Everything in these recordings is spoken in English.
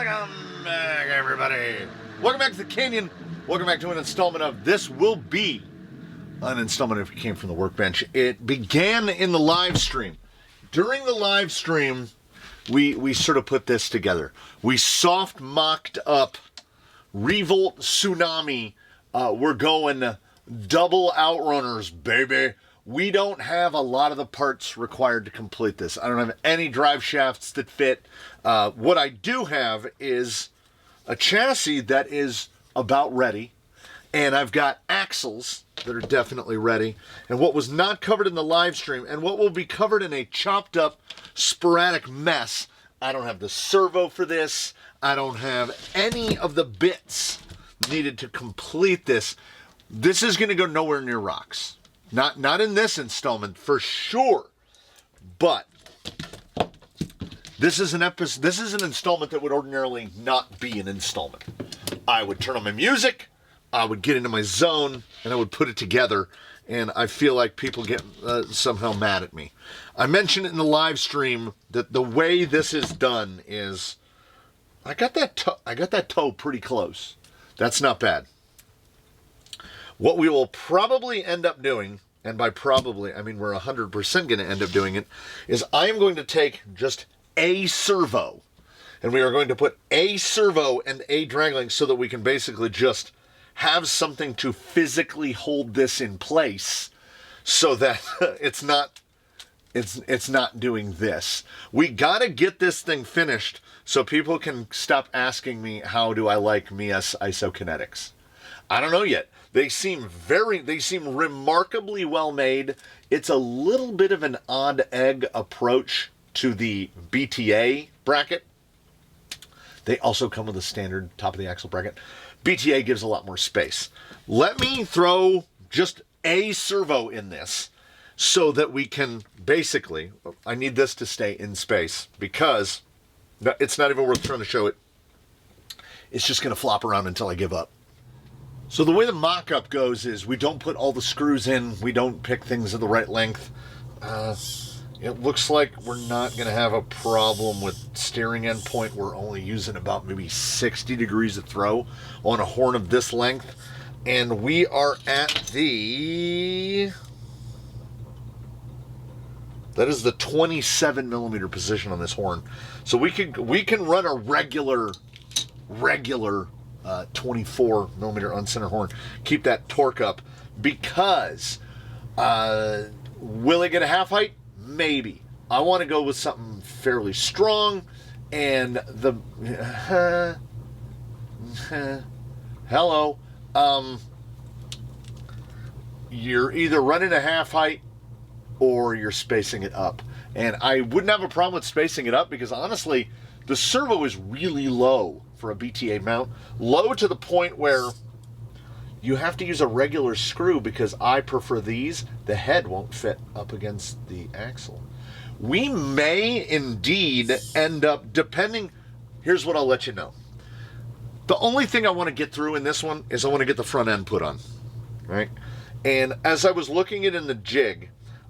Welcome back, everybody. Welcome back to the Canyon. Welcome back to an installment of This Will Be an Installment If You Came From the Workbench. It began in the live stream. During the live stream, we sort of put this together. We soft mocked up Revolt Tsunami. We're going double outrunners, baby. We don't have a lot of the parts required to complete this. I don't have any drive shafts that fit. What I do have is a chassis that is about ready. And I've got axles that are definitely ready. And what was not covered in the live stream, and what will be covered in a chopped up, sporadic mess, I don't have the servo for this. I don't have any of the bits needed to complete this. This is going to go nowhere near rocks. Not in this installment, for sure. But this is an episode. This is an installment that would ordinarily not be an installment. I would turn on my music, I would get into my zone, and I would put it together. And I feel like people get somehow mad at me. I mentioned it in the live stream that the way this is done is, I got that toe pretty close. That's not bad. What we will probably end up doing, and by probably, I mean we're 100% going to end up doing it, is I am going to take just a servo, and we are going to put a servo and a drag link so that we can basically just have something to physically hold this in place so that it's not doing this. We got to get this thing finished so people can stop asking me, how do I like MEUS isokinetics? I don't know yet. They seem remarkably well made. It's a little bit of an odd egg approach to the BTA bracket. They also come with a standard top of the axle bracket. BTA gives a lot more space. Let me throw just a servo in this so that we can basically, I need this to stay in space because it's not even worth trying to show it. It's just going to flop around until I give up. So the way the mock-up goes is we don't put all the screws in. We don't pick things of the right length. It looks like we're not going to have a problem with steering end point. We're only using about maybe 60 degrees of throw on a horn of this length. And we are at that is the 27 millimeter position on this horn. So we can run a regular 24 millimeter uncenter horn. Keep that torque up because will it get a half height? Maybe. I want to go with something fairly strong, and the hello. You're either running a half height or you're spacing it up. And I wouldn't have a problem with spacing it up because honestly, the servo is really low for a BTA mount. Low to the point where you have to use a regular screw because I prefer these. The head won't fit up against the axle. We may indeed end up, depending, here's what I'll let you know. The only thing I want to get through in this one is I want to get the front end put on, right? And as I was looking at it in the jig,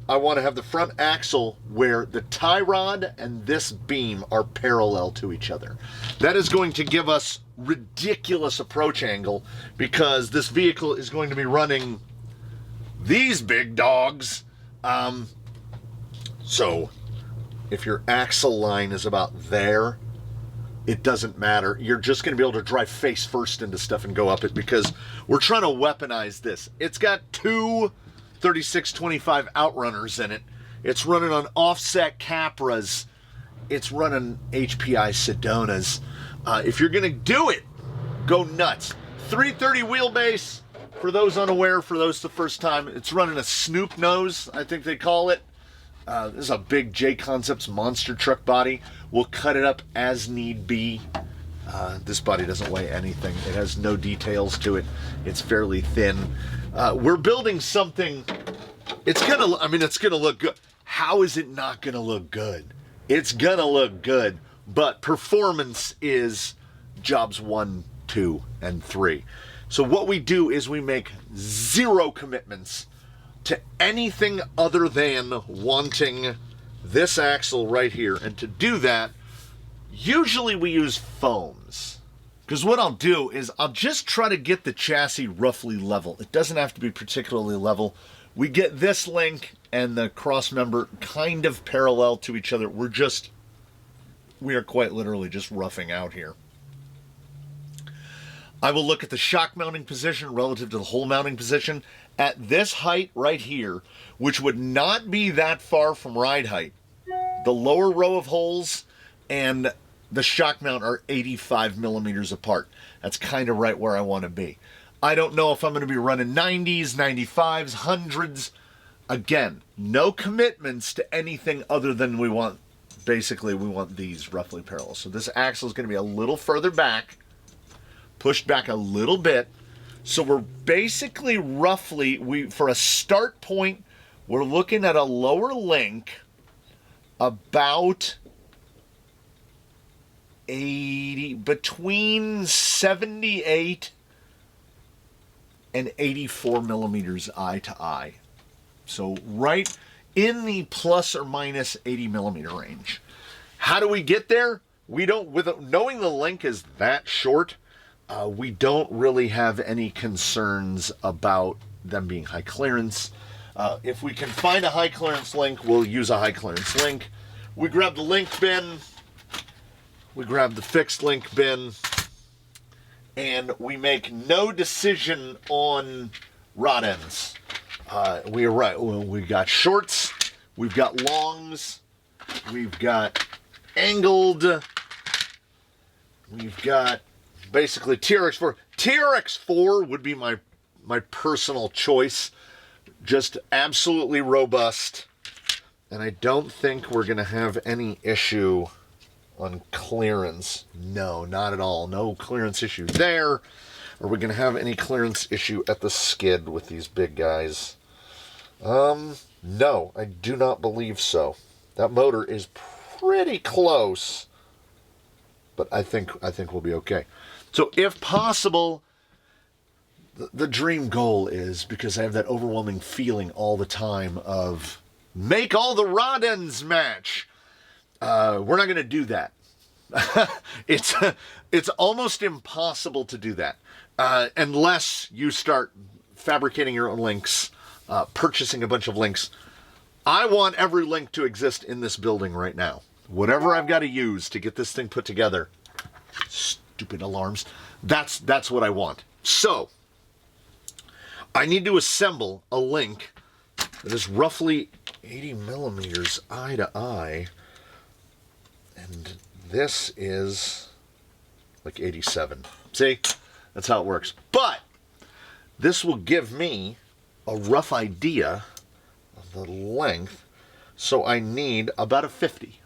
I want to have the front axle where the tie rod and this beam are parallel to each other. That is going to give us ridiculous approach angle because this vehicle is going to be running these big dogs. So if your axle line is about there, it doesn't matter. You're just going to be able to drive face first into stuff and go up it because we're trying to weaponize this. It's got two 3625 outrunners in it. It's running on offset Capras. It's running HPI Sedonas. If you're going to do it, go nuts. 330 wheelbase, for those unaware, for those the first time, it's running a Snoop nose, I think they call it. This is a big J-Concepts monster truck body. We'll cut it up as need be. This body doesn't weigh anything. It has no details to it. It's fairly thin. We're building something. It's gonna look good. How is it not gonna look good? It's gonna look good, but performance is jobs 1, 2, and 3. So what we do is we make zero commitments to anything other than wanting this axle right here. And to do that, Usually we use foams. Because what I'll do is I'll just try to get the chassis roughly level. It doesn't have to be particularly level. We get this link and the cross member kind of parallel to each other. We are quite literally just roughing out here. I will look at the shock mounting position relative to the hole mounting position at this height right here, which would not be that far from ride height. The lower row of holes and the shock mount are 85 millimeters apart. That's kind of right where I want to be. I don't know if I'm going to be running 90s, 95s, 100s. Again, no commitments to anything other than we want these roughly parallel. So this axle is going to be a little further back, pushed back a little bit. So we're basically roughly, for a start point, we're looking at a lower link about 80, between 78 and 84 millimeters eye to eye. So right in the plus or minus 80 millimeter range. How do we get there? We don't, knowing the link is that short, we don't really have any concerns about them being high clearance. If we can find a high clearance link, we'll use a high clearance link. We grab the link bin, we grab the fixed link bin, and we make no decision on rod ends. We are right. Well, we've got shorts, we've got longs, we've got angled, we've got basically TRX4. TRX4 would be my personal choice. Just absolutely robust. And I don't think we're going to have any issue on clearance. No, not at all. No clearance issue there. Are we going to have any clearance issue at the skid with these big guys? No, I do not believe so. That motor is pretty close, but I think we'll be okay. So if possible, the dream goal is, because I have that overwhelming feeling all the time of make all the rod ends match. We're not going to do that. It's almost impossible to do that unless you start fabricating your own links, purchasing a bunch of links. I want every link to exist in this building right now. Whatever I've got to use to get this thing put together. Stupid alarms. That's what I want. So I need to assemble a link that is roughly 80 millimeters eye to eye. And this is like 87. See? That's how it works. But this will give me a rough idea of the length. So I need about a 50.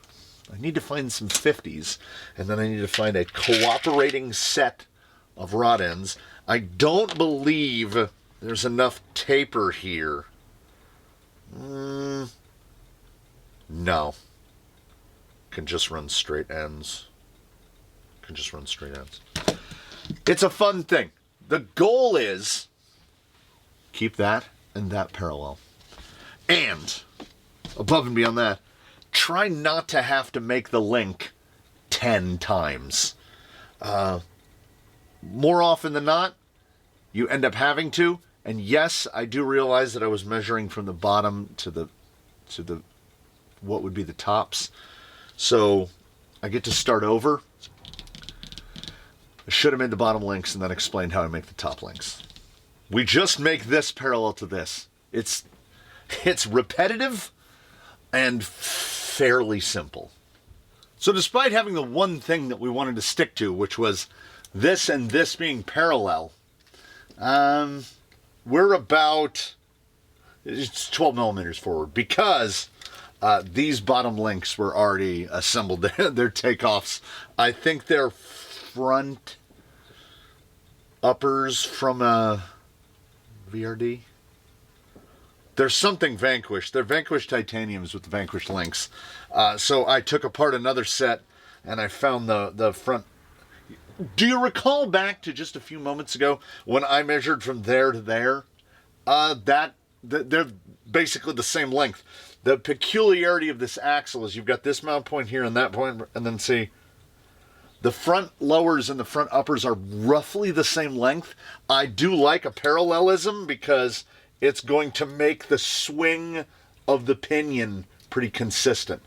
I need to find some 50s, and then I need to find a cooperating set of rod ends. I don't believe there's enough taper here. No. Can just run straight ends. It's a fun thing. The goal is keep that and that parallel. And above and beyond that, try not to have to make the link 10 times. More often than not, you end up having to. And yes, I do realize that I was measuring from the bottom to the what would be the tops. So I get to start over. I should have made the bottom links and then explained how I make the top links. We just make this parallel to this. It's repetitive and fairly simple. So despite having the one thing that we wanted to stick to, which was this and this being parallel, we're about, it's 12 millimeters forward because these bottom links were already assembled. They're takeoffs. I think they're front uppers from a VRD. There's something Vanquish. They're Vanquish titaniums with the Vanquish links. So I took apart another set and I found the front. Do you recall back to just a few moments ago when I measured from there to there? They're basically the same length. The peculiarity of this axle is you've got this mount point here and that point, and then see, The front lowers and the front uppers are roughly the same length. I do like a parallelism because it's going to make the swing of the pinion pretty consistent.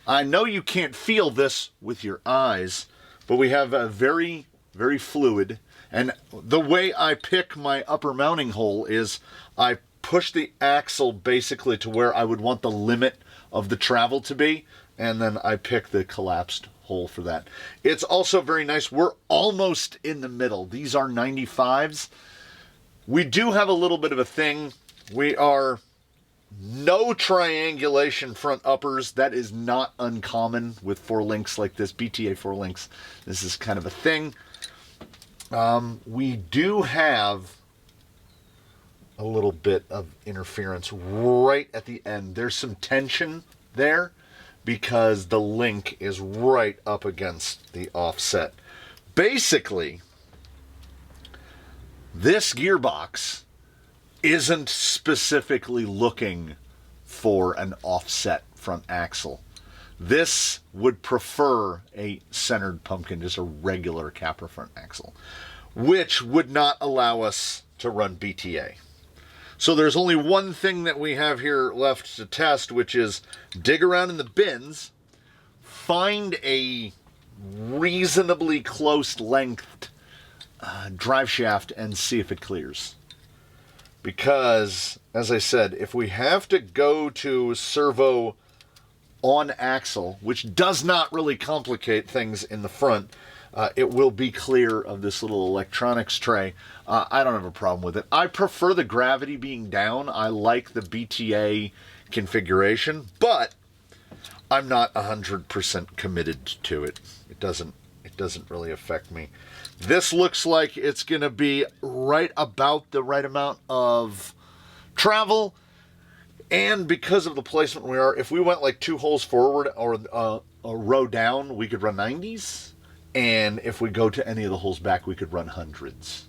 I know you can't feel this with your eyes, but we have a very, very fluid. And the way I pick my upper mounting hole is I push the axle basically to where I would want the limit of the travel to be, and then I pick the collapsed hole for that. It's also very nice. We're almost in the middle. These are 95s. We do have a little bit of a thing. We are no triangulation front uppers. That is not uncommon with 4-links like this, BTA 4-links. This is kind of a thing. We do have a little bit of interference right at the end. There's some tension there because the link is right up against the offset. Basically, this gearbox isn't specifically looking for an offset front axle. This would prefer a centered pumpkin, just a regular Capra front axle, which would not allow us to run BTA. So there's only one thing that we have here left to test, which is dig around in the bins, find a reasonably close length drive shaft and see if it clears. Because, as I said, if we have to go to servo on axle, which does not really complicate things in the front, it will be clear of this little electronics tray. I don't have a problem with it. I prefer the gravity being down. I like the BTA configuration, but I'm not 100% committed to it. It doesn't really affect me. This looks like it's going to be right about the right amount of travel. And because of the placement we are, if we went like 2 holes forward or a row down, we could run 90s. And if we go to any of the holes back, we could run 100s.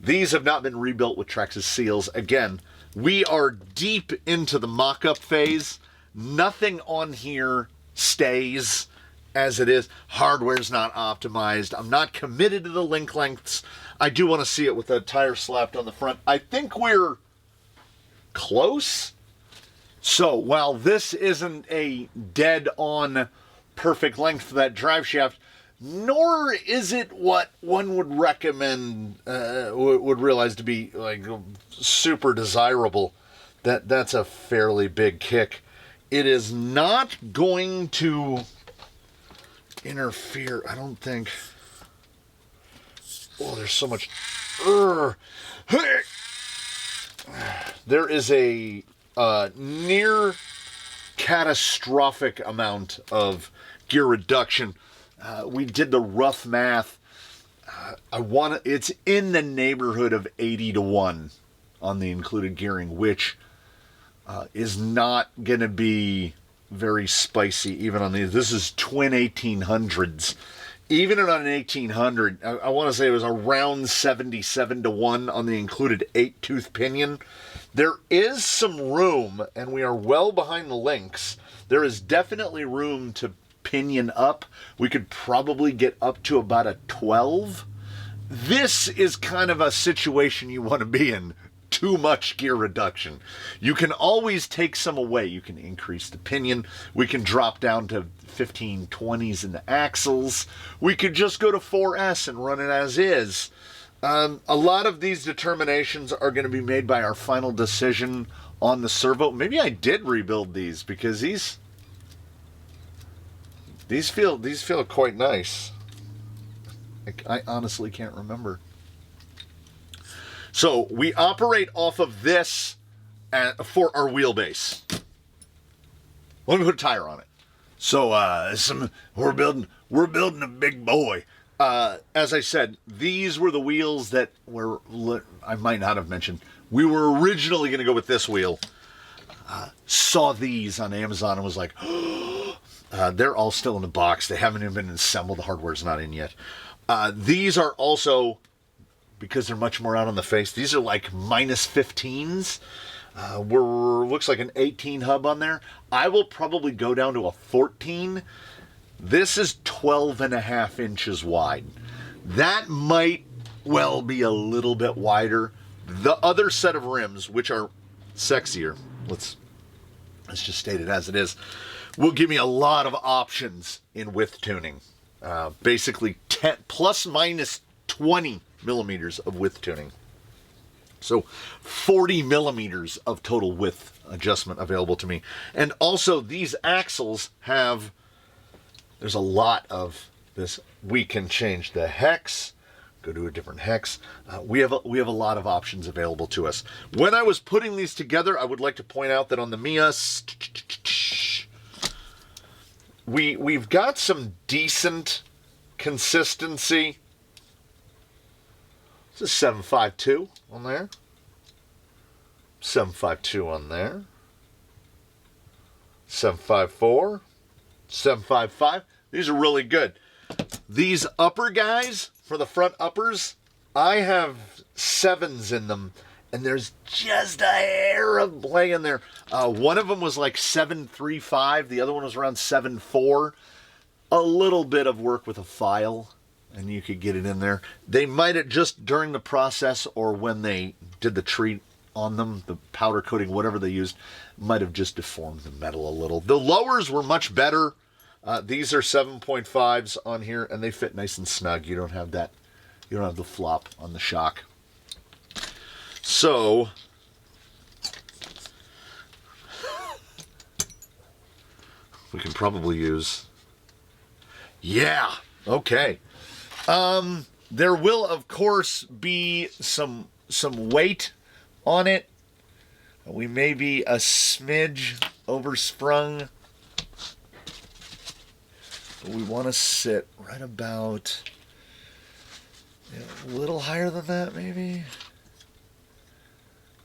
These have not been rebuilt with Traxxas seals. Again, we are deep into the mock-up phase. Nothing on here stays as it is. Hardware's not optimized. I'm not committed to the link lengths. I do want to see it with a tire slapped on the front. I think we're close. So while this isn't a dead-on perfect length for that drive shaft, nor is it what one would recommend, would realize to be like super desirable, that's a fairly big kick. It is not going to interfere, I don't think. Oh, there's so much. There is a near catastrophic amount of gear reduction. We did the rough math. It's in the neighborhood of 80-1 on the included gearing, which is not going to be very spicy even on these. This is twin 1800s. Even on an 1800, I want to say it was around 77-1 on the included 8-tooth pinion. There is some room, and we are well behind the links. There is definitely room to pinion up. We could probably get up to about a 12. This is kind of a situation you want to be in. Too much gear reduction. You can always take some away. You can increase the pinion. We can drop down to 15-20s in the axles. We could just go to 4S and run it as is. A lot of these determinations are going to be made by our final decision on the servo. Maybe I did rebuild these because these feel quite nice. I honestly can't remember. So we operate off of this for our wheelbase. Let me put a tire on it. So we're building a big boy. As I said, these were the wheels that I might not have mentioned. We were originally going to go with this wheel. Saw these on Amazon and was like, they're all still in the box. They haven't even been assembled. The hardware's not in yet. These are also, because they're much more out on the face, these are like -15s. Looks like an 18 hub on there. I will probably go down to a 14. This is 12.5 inches wide. That might well be a little bit wider. The other set of rims, which are sexier, let's just state it as it is, will give me a lot of options in width tuning. Basically 10 plus minus 20 millimeters of width tuning. So 40 millimeters of total width adjustment available to me. And also these axles have, there's a lot of this. We can change the hex, go to a different hex. We have a lot of options available to us. When I was putting these together, I would like to point out that on the MEUS, we've got some decent consistency. This is 752 on there. 752 on there. 754. 755. These are really good. These upper guys, for the front uppers, I have 7s in them, and there's just a hair of play in there. One of them was like 735. The other one was around 74. A little bit of work with a file, and you could get it in there. They might have just during the process or when they did the treat on them, the powder coating, whatever they used, might have just deformed the metal a little. The lowers were much better. These are 7.5s on here, and they fit nice and snug. You don't have that. You don't have the flop on the shock. So we can probably use. Yeah. Okay. There will, of course, be some weight on it. We may be a smidge oversprung. But we want to sit right about a little higher than that, maybe.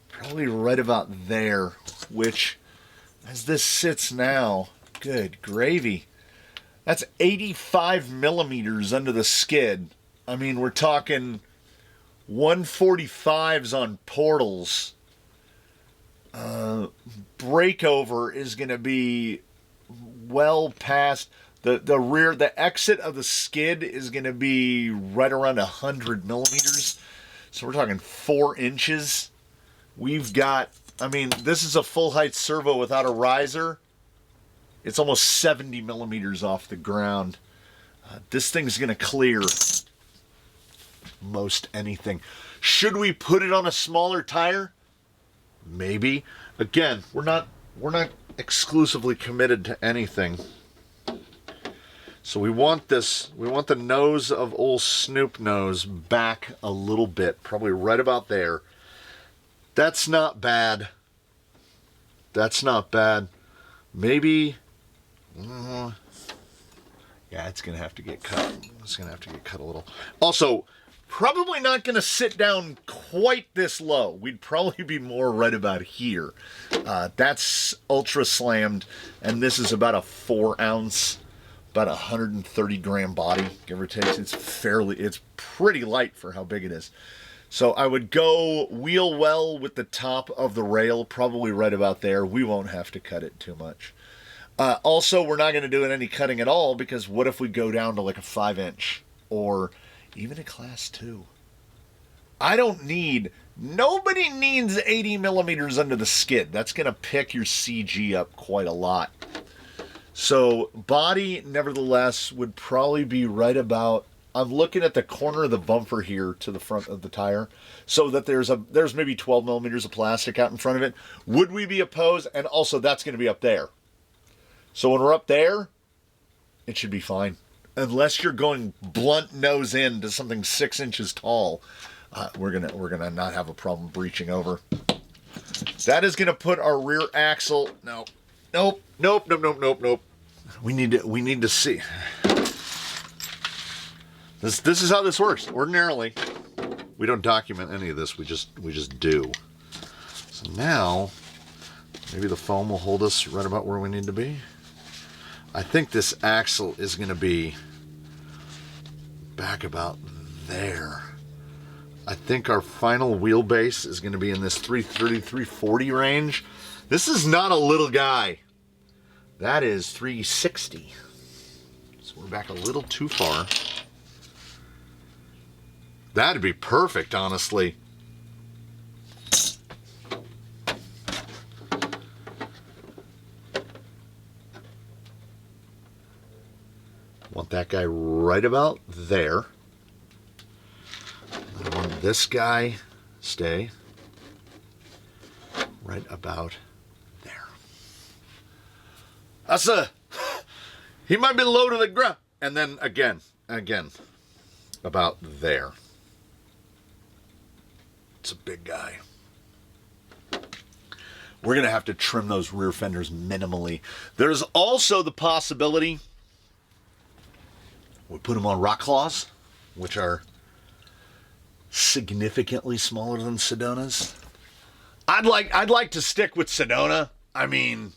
Probably right about there, which, as this sits now, good gravy. That's 85 millimeters under the skid. I mean, we're talking 145s on portals. Breakover is going to be well past the rear. The exit of the skid is going to be right around 100 millimeters. So we're talking 4 inches. We've got, I mean, this is a full height servo without a riser. It's almost 70 millimeters off the ground. This thing's going to clear most anything. Should we put it on a smaller tire? Maybe. Again, we're not exclusively committed to anything. So we want the nose of old Snoop Nose back a little bit, probably right about there. That's not bad. That's not bad. Maybe, yeah, it's going to have to get cut. It's going to have to get cut a little. Also, probably not going to sit down quite this low. We'd probably be more right about here. That's ultra slammed, and this is about a 4 ounce, about 130 gram body, give or take. It's pretty light for how big it is. So I would go wheel well with the top of the rail, probably right about there. We won't have to cut it too much. Also, we're not going to do any cutting at all, because what if we go down to like a 5-inch or even a class 2? Nobody needs 80 millimeters under the skid. That's going to pick your CG up quite a lot. So body, nevertheless, would probably be right about, I'm looking at the corner of the bumper here to the front of the tire, so that there's maybe 12 millimeters of plastic out in front of it. Would we be opposed? And also, that's going to be up there. So when we're up there, it should be fine. Unless you're going blunt nose in to something 6 inches tall, we're gonna not have a problem breaching over. That is gonna put our rear axle. Nope. We need to see. This is how this works. Ordinarily, we don't document any of this. We just do. So now, maybe the foam will hold us right about where we need to be. I think this axle is going to be back about there. I think our final wheelbase is going to be in this 330, 340 range. This is not a little guy. That is 360. So we're back a little too far. That'd be perfect, honestly. Want that guy right about there. I want this guy stay right about there. That's he might be low to the ground. And then again, about there. It's a big guy. We're going to have to trim those rear fenders minimally. There's also the possibility we put them on rock claws, which are significantly smaller than Sedonas. I'd like to stick with Sedona. I mean,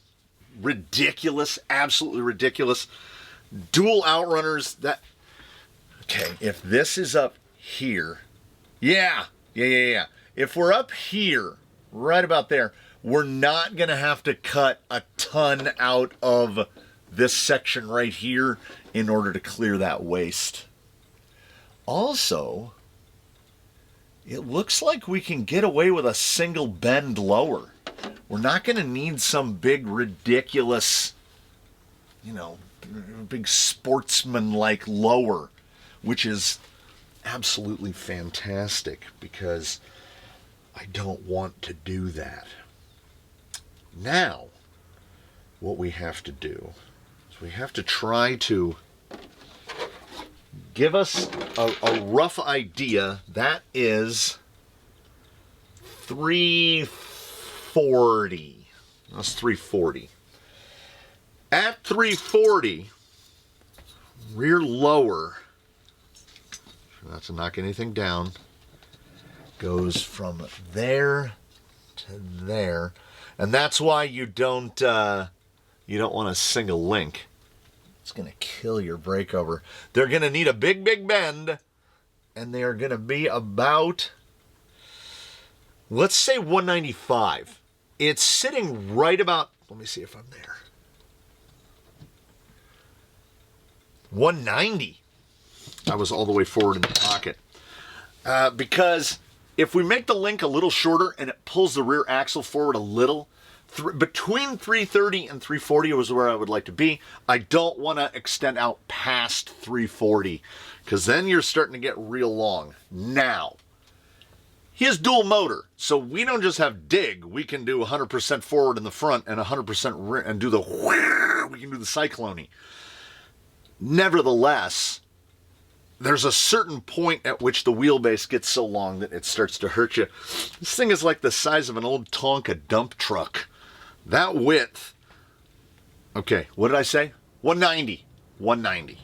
ridiculous, absolutely ridiculous. Dual outrunners. Okay, if this is up here, yeah. If we're up here, right about there, we're not gonna have to cut a ton out of this section right here in order to clear that waste. Also, it looks like we can get away with a single bend lower. We're not going to need some big, ridiculous, big sportsman-like lower, which is absolutely fantastic because I don't want to do that. Now, what we have to do is we have to try to give us a rough idea. That is 340. That's 340. At 340, rear lower, not to knock anything down, goes from there to there. And that's why you don't want a single link. It's going to kill your breakover. They're going to need a big, big bend, and they are going to be about, let's say 195. It's sitting right about, let me see if I'm there. 190. I was all the way forward in the pocket. Because if we make the link a little shorter and it pulls the rear axle forward a little, between 330 and 340 was where I would like to be. I don't want to extend out past 340 because then you're starting to get real long. Now, he has dual motor, so we don't just have dig. We can do 100% forward in the front and 100% rear and do the we can do the cyclone. Nevertheless, there's a certain point at which the wheelbase gets so long that it starts to hurt you. This thing is like the size of an old Tonka dump truck. That width, okay, what did I say? 190. 190.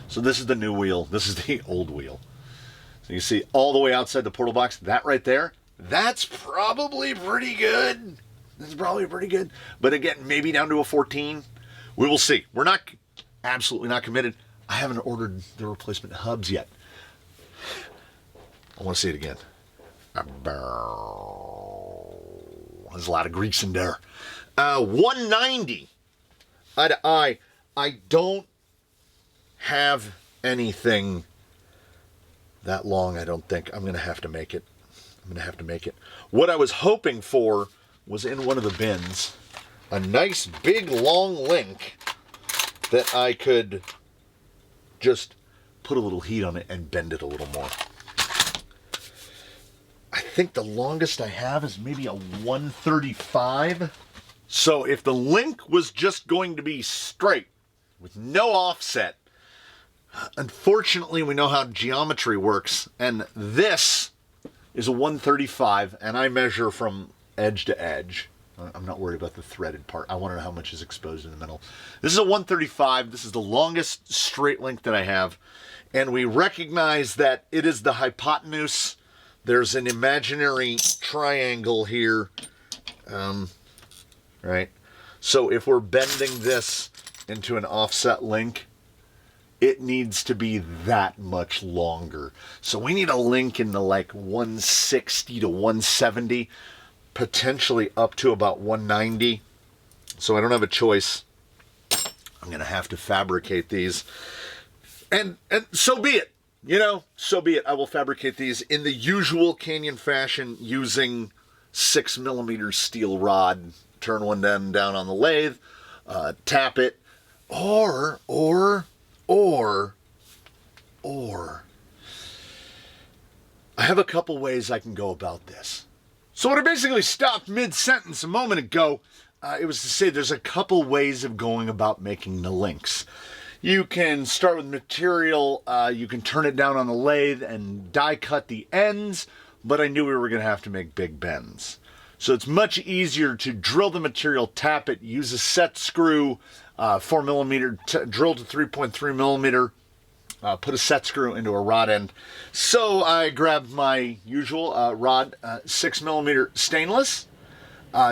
So this is the new wheel. This is the old wheel. So you see all the way outside the portal box, that right there, that's probably pretty good. That's probably pretty good. But again, maybe down to a 14. We will see. We're not, absolutely not committed. I haven't ordered the replacement hubs yet. I want to see it again. There's a lot of grease in there. 190. Eye to eye. I don't have anything that long, I don't think. I'm going to have to make it. What I was hoping for was in one of the bins, a nice big long link that I could just put a little heat on it and bend it a little more. I think the longest I have is maybe a 135. So if the link was just going to be straight with no offset, unfortunately we know how geometry works, and this is a 135, and I measure from edge to edge. I'm not worried about the threaded part. I want to know how much is exposed in the middle. This is a 135. This is the longest straight link that I have. And we recognize that it is the hypotenuse. There's an imaginary triangle here. Right? So if we're bending this into an offset link, it needs to be that much longer. So we need a link in the like 160 to 170. Potentially up to about 190. So I don't have a choice. I'm going to have to fabricate these. And so be it. You know, so be it. I will fabricate these in the usual canyon fashion using 6mm steel rod. Turn one down on the lathe, tap it, or I have a couple ways I can go about this. So what I basically stopped mid-sentence a moment ago, it was to say there's a couple ways of going about making the links. You can start with material, you can turn it down on the lathe and die cut the ends, but I knew we were going to have to make big bends. So it's much easier to drill the material, tap it, use a set screw, 4mm, drill to 3.3mm, put a set screw into a rod end. So I grabbed my usual rod, 6mm stainless,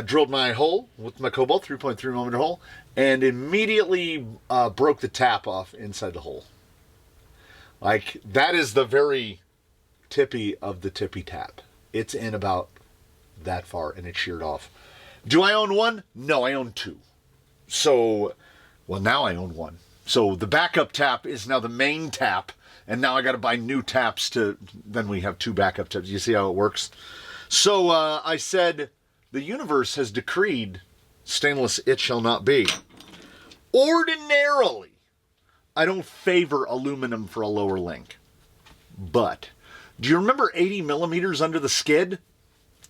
drilled my hole with my Cobalt 3.3mm hole, and immediately broke the tap off inside the hole. Like, that is the very tippy of the tippy tap. It's in about that far, and it sheared off. Do I own one? No, I own two. So, well, now I own one. So the backup tap is now the main tap, and now I got to buy new taps then we have two backup taps. You see how it works? So I said, the universe has decreed stainless it shall not be. Ordinarily, I don't favor aluminum for a lower link. But, do you remember 80mm under the skid?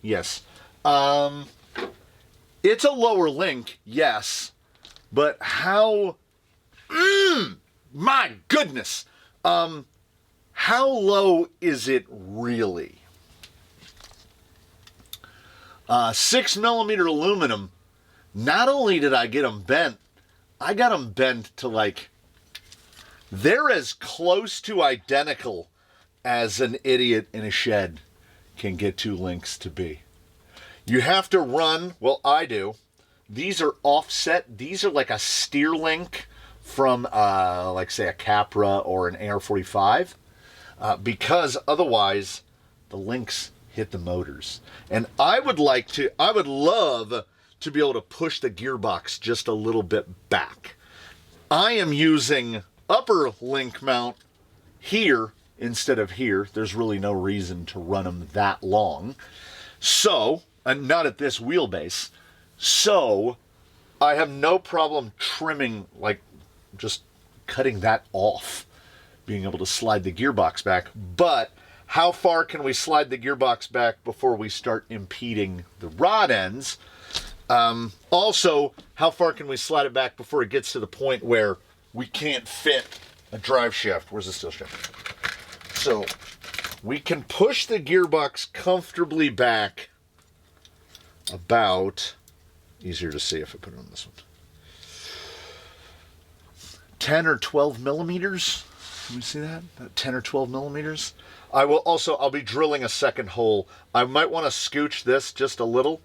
Yes. It's a lower link, yes. But how... my goodness! How low is it really? 6mm aluminum, not only did I get them bent, I got them bent to like... They're as close to identical as an idiot in a shed can get two links to be. You have to run, well, I do. These are offset. These are like a steer link from, like, say, a Capra or an AR-45, because otherwise the links hit the motors. And I would love to be able to push the gearbox just a little bit back. I am using upper link mount here instead of here. There's really no reason to run them that long. So, and not at this wheelbase. So, I have no problem trimming, like, just cutting that off, being able to slide the gearbox back. But how far can we slide the gearbox back before we start impeding the rod ends? Also, how far can we slide it back before it gets to the point where we can't fit a drive shaft? Where's the steel shaft? So we can push the gearbox comfortably back about, easier to see if I put it on this one, 10 or 12 millimeters. Can we see that? About 10 or 12 millimeters. I'll be drilling a second hole. I might want to scooch this just a little.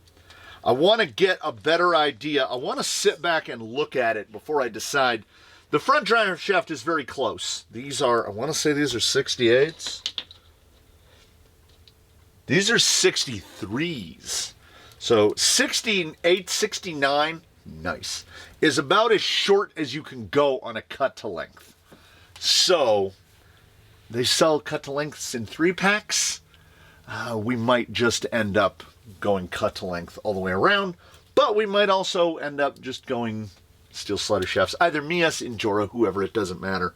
I want to get a better idea. I want to sit back and look at it before I decide. The front drive shaft is very close. These are, I want to say these are 68s. These are 63s. So 68, 69, nice, is about as short as you can go on a cut to length. So they sell cut to lengths in 3-packs. We might just end up going cut to length all the way around, but we might also end up just going steel slider shafts, either MEUS, Injora, whoever, it doesn't matter.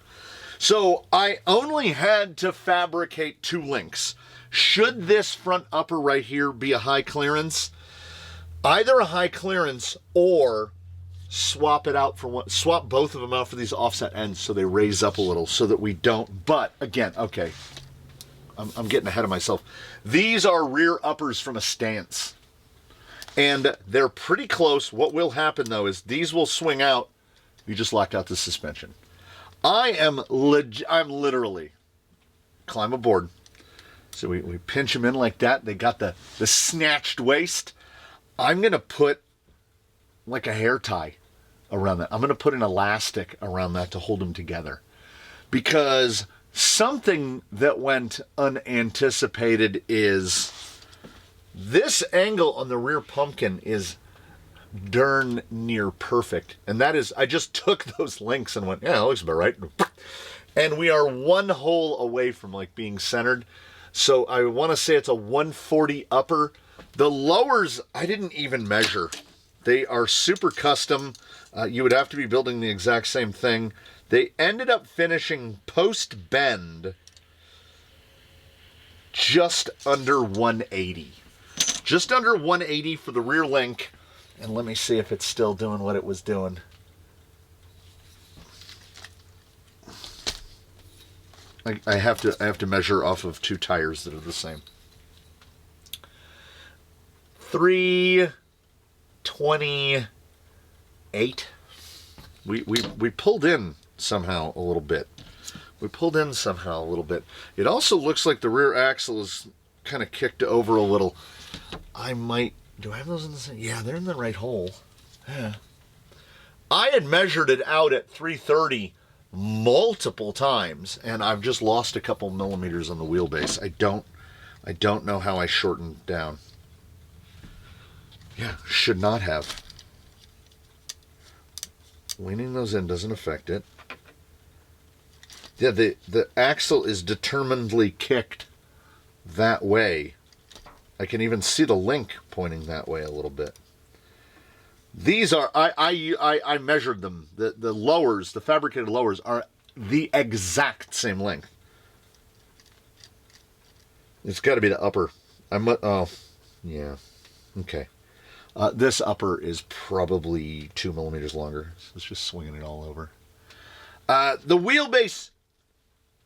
So I only had to fabricate 2 links. Should this front upper right here be a high clearance, either a high clearance or swap it out for one, swap both of them out for these offset ends so they raise up a little so that we don't, but again, okay, I'm getting ahead of myself. These are rear uppers from a stance, and they're pretty close. What will happen though is these will swing out. You just locked out the suspension. I'm literally climb aboard. So we pinch them in like that. They got the snatched waist. I'm going to put like a hair tie around that. I'm going to put an elastic around that to hold them together. Because something that went unanticipated is this angle on the rear pumpkin is darn near perfect. And that is, I just took those links and went, yeah, that looks about right. And we are one hole away from like being centered. So I want to say it's a 140 upper. The lowers, I didn't even measure. They are super custom. You would have to be building the exact same thing. They ended up finishing post bend just under 180. Just under 180 for the rear link. And let me see if it's still doing what it was doing. I have to measure off of two tires that are the same. 328. We pulled in somehow a little bit. It also looks like the rear axle is kind of kicked over a little. Do I have those in the same? Yeah, they're in the right hole. Yeah. I had measured it out at 330 multiple times, and I've just lost a couple millimeters on the wheelbase. I don't know how I shortened down. Yeah, should not have. Leaning those in doesn't affect it. Yeah, the axle is determinedly kicked that way. I can even see the link pointing that way a little bit. These are, I measured them. The lowers, the fabricated lowers, are the exact same length. It's got to be the upper. Oh, yeah. Okay. This upper is probably 2 millimeters longer. So it's just swinging it all over. The wheelbase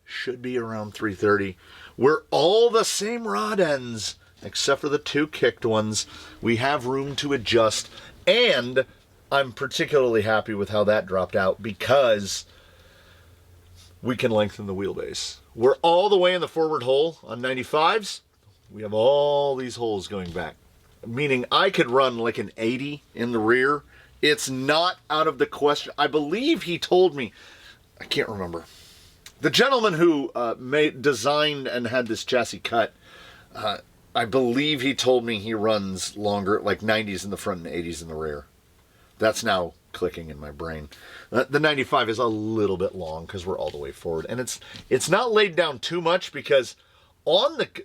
should be around 330. We're all the same rod ends, except for the two kicked ones. We have room to adjust. And I'm particularly happy with how that dropped out because we can lengthen the wheelbase. We're all the way in the forward hole on 95s. We have all these holes going back, meaning I could run like an 80 in the rear. It's not out of the question. I believe he told me, I can't remember. The gentleman who designed and had this chassis cut, I believe he told me he runs longer, like 90s in the front and 80s in the rear. That's now clicking in my brain. The 95 is a little bit long because we're all the way forward, and it's not laid down too much because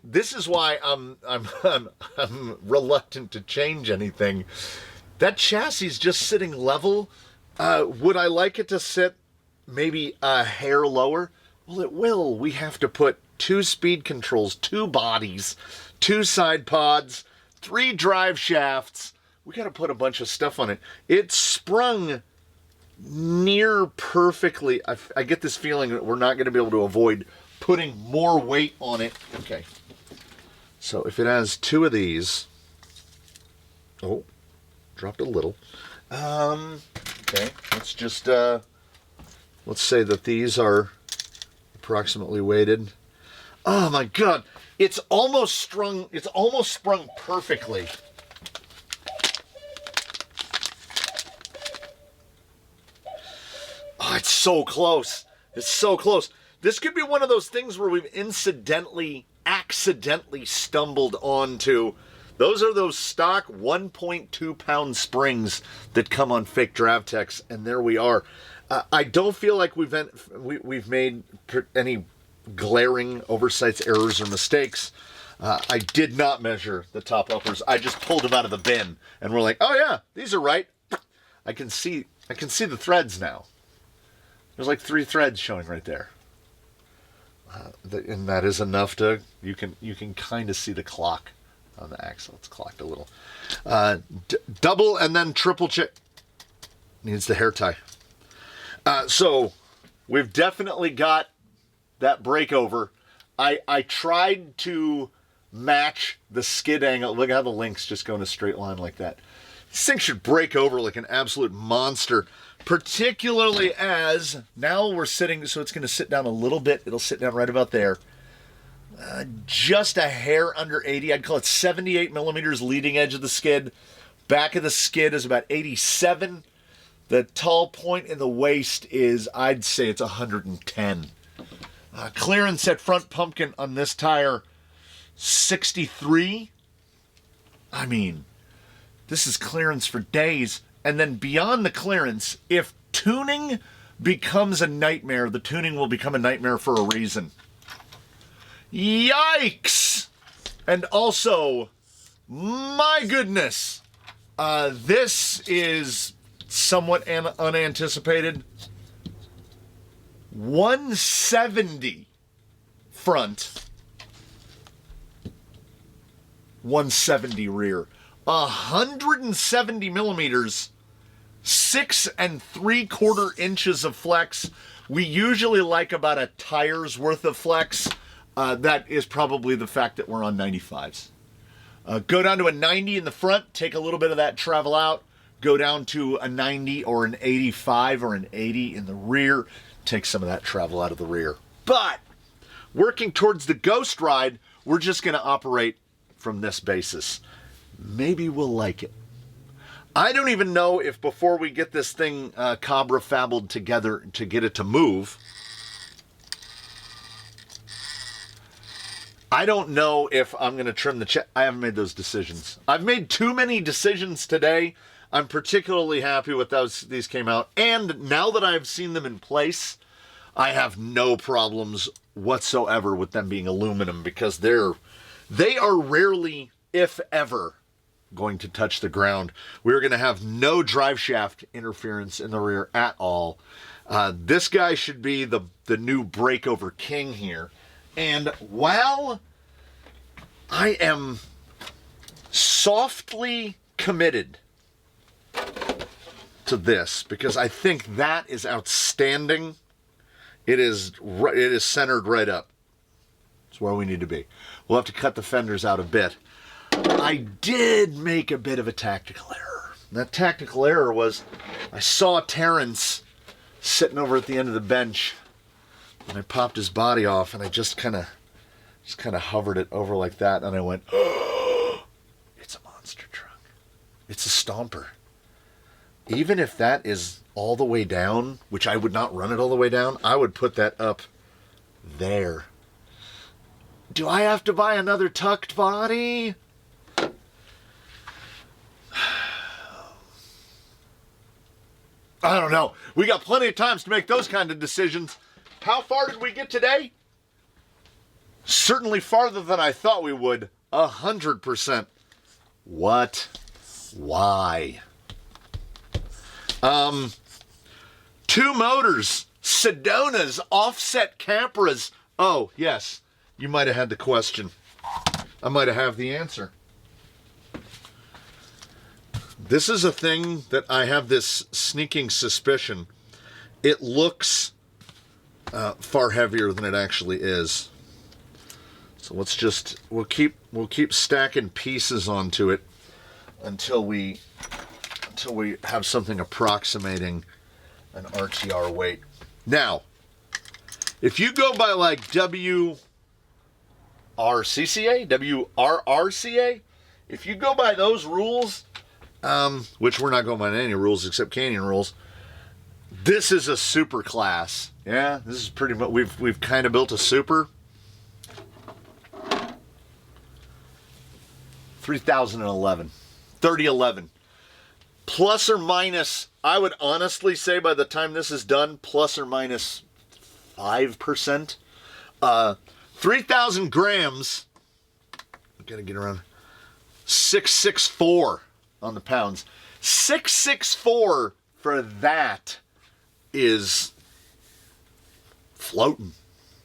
this is why I'm reluctant to change anything. That chassis is just sitting level. Would I like it to sit maybe a hair lower? Well, it will. We have to put 2 speed controls, 2 bodies, 2 side pods, 3 drive shafts. We got to put a bunch of stuff on it. It sprung near perfectly. I get this feeling that we're not going to be able to avoid putting more weight on it. Okay. So if it has 2 of these. Oh, dropped a little. Okay. Let's just, let's say that these are approximately weighted. Oh my God. It's almost sprung perfectly. Oh, it's so close. It's so close. This could be one of those things where we've accidentally stumbled onto. Those are those stock 1.2 pound springs that come on fake Dravtex, and there we are. I don't feel like we've made any glaring oversights, errors, or mistakes. I did not measure the top uppers. I just pulled them out of the bin, and we're like, oh yeah, these are right. I can see the threads now. There's like 3 threads showing right there, and that is enough to you can kind of see the clock on the axle. It's clocked a little. Double and then triple check. Needs the hair tie. So we've definitely got that breakover. I tried to match the skid angle. Look at how the links just go in a straight line like that. This thing should break over like an absolute monster, particularly as now we're sitting, so it's going to sit down a little bit. It'll sit down right about there. Just a hair under 80. I'd call it 78 millimeters leading edge of the skid. Back of the skid is about 87. The tall point in the waist is, I'd say it's 110. Clearance at front pumpkin on this tire, 63. I mean, This is clearance for days. And then beyond the clearance, if tuning becomes a nightmare, the tuning will become a nightmare for a reason. Yikes! And also, my goodness, this is somewhat unanticipated. 170 front, 170 rear, 170 millimeters, 6 3/4 inches of flex. We usually like about a tire's worth of flex. That is probably the fact that we're on 95s. Go down to a 90 in the front, take a little bit of that travel out. Go down to a 90 or an 85 or an 80 in the rear, take some of that travel out of the rear. But working towards the ghost ride, we're just going to operate from this basis. Maybe we'll like it. I don't even know if before we get this thing Cabra fabled together to get it to move, I don't know if I'm going to trim the I haven't made those decisions. I've made too many decisions today. I'm particularly happy with these came out. And now that I've seen them in place, I have no problems whatsoever with them being aluminum because they are rarely, if ever, going to touch the ground. We're going to have no drive shaft interference in the rear at all. This guy should be the new breakover king here. And while I am softly committed to this, because I think that is outstanding, it is centered right up. It's where we need to be. We'll have to cut the fenders out a bit. I did make a bit of a tactical error. And that tactical error was I saw Terrence sitting over at the end of the bench, and I popped his body off, and I just kind of hovered it over like that, and I went, oh, it's a monster truck. It's a stomper. Even if that is all the way down, which I would not run it all the way down, I would put that up there. Do I have to buy another tucked body? I don't know. We got plenty of times to make those kind of decisions. How far did we get today? Certainly farther than I thought we would. 100%. What? Why? 2 motors. Sedonas. Offset Capras. Oh, yes. You might have had the question. I might have the answer. This is a thing that I have this sneaking suspicion. It looks far heavier than it actually is. So we'll keep stacking pieces onto it until we have something approximating an RTR weight. Now, if you go by like WRRCA, if you go by those rules, which we're not going by any rules except canyon rules, this is a super class. Yeah, this is pretty much, we've kind of built a super. 3011. Plus or minus, I would honestly say by the time this is done, plus or minus 5%. 3,000 grams. I gotta get around. 664 on the pounds. 664 for that is floating.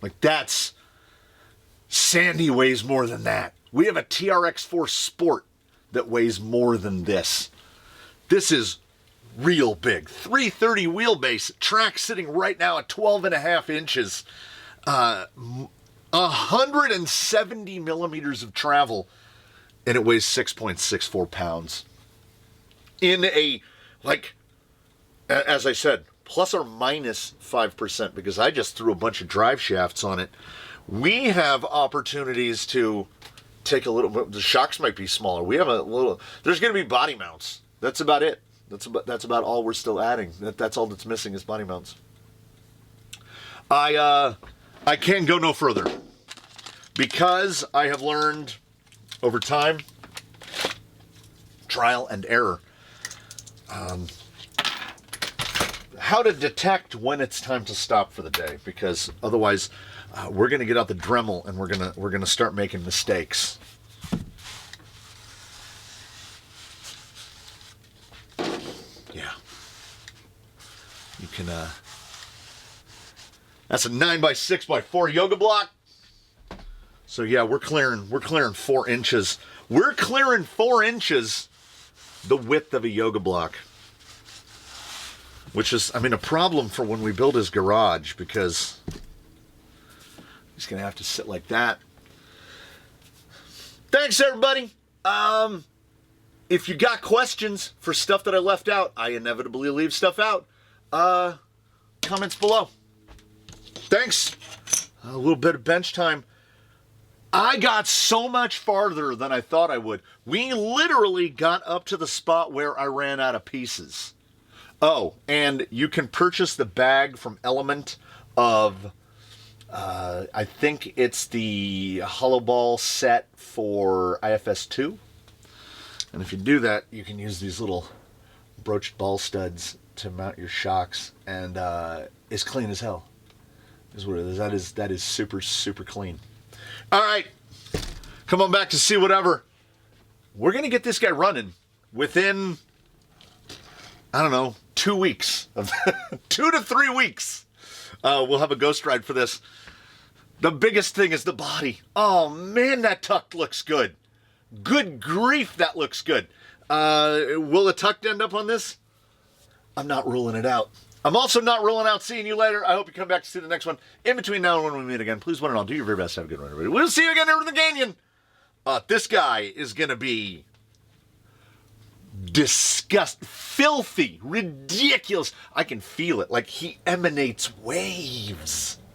Like that's, Sandy weighs more than that. We have a TRX4 Sport that weighs more than this. This is real big. 330 wheelbase. Track sitting right now at 12.5 inches. 170 millimeters of travel. And it weighs 6.64 pounds. In a, like, as I said, plus or minus 5%, because I just threw a bunch of drive shafts on it. We have opportunities to take a little bit, the shocks might be smaller. We have a little, there's going to be body mounts. That's about it. That's about all we're still adding. That's all that's missing is body mounts. I can't go no further because I have learned over time, trial and error. How to detect when it's time to stop for the day, because otherwise we're going to get out the Dremel and we're going to start making mistakes. Yeah. You can that's a 9x6x4 yoga block. So yeah, we're clearing 4 inches. We're clearing 4 inches the width of a yoga block. Which is, I mean, a problem for when we build his garage, because he's going to have to sit like that. Thanks, everybody. If you got questions for stuff that I left out, I inevitably leave stuff out. Comments below. Thanks. A little bit of bench time. I got so much farther than I thought I would. We literally got up to the spot where I ran out of pieces. Oh, and you can purchase the bag from Element of, I think it's the hollow ball set for IFS2. And if you do that, you can use these little broached ball studs to mount your shocks, and it's clean as hell. Is what it is. That is super, super clean. All right, come on back to see whatever. We're gonna get this guy running within, I don't know, 2 weeks, 2 to 3 weeks. We'll have a ghost ride for this. The biggest thing is the body. Oh man, that tuck looks good. Good grief, that looks good. Will a tuck end up on this? I'm not ruling it out. I'm also not ruling out seeing you later. I hope you come back to see the next one. In between now and when we meet again, please, one and all, do your very best. Have a good one, everybody. We'll see you again over in the canyon. This guy is going to be filthy, ridiculous. I can feel it. Like he emanates waves.